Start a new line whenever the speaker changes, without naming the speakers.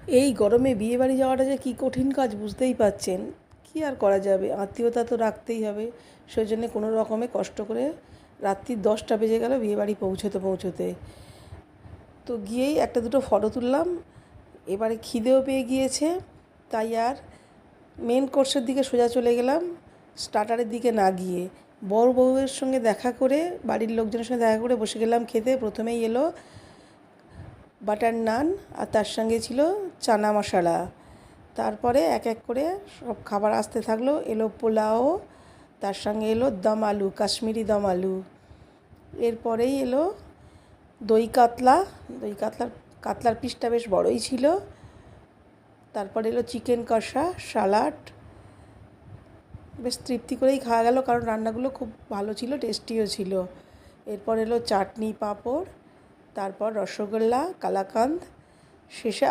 এই গরমে বিয়েবাড়ি যাওয়াটা যে কী কঠিন কাজ বুঝতেই পারছেন। কী আর করা যাবে, আত্মীয়তা তো রাখতেই হবে। সেই জন্যে কোনো রকমে কষ্ট করে রাত্রি 10টা বেজে গেল বিয়েবাড়ি পৌঁছোতে পৌঁছোতে। তো গিয়েই একটা দুটো ফটো তুললাম। এবারে খিদেও পেয়ে গিয়েছে, তাই আর মেন কোর্সের দিকে সোজা চলে গেলাম, স্টার্টারের দিকে না গিয়ে। বর বউয়ের সঙ্গে দেখা করে, বাড়ির লোকজনের সঙ্গে দেখা করে বসে গেলাম খেতে। প্রথমেই এলো বাটার নান, আর তার সঙ্গে ছিল চানা মশলা। তারপরে এক এক করে সব খাবার আসতে থাকলো। এলো পোলাও, তার সঙ্গে এলো দম আলু, কাশ্মীরি দম আলু। এরপরেই এলো দই কাতলা। কাতলার পিসটা বেশ বড়ই ছিল। তারপর এলো চিকেন কষা, সালাড। বেশ তৃপ্তি করেই খাওয়া গেল, কারণ রান্নাগুলো খুব ভালো ছিল, টেস্টিও ছিল। এরপর এলো চাটনি, পাঁপড়, তারপর রসগোল্লা, কালাকাঁদ, শেষে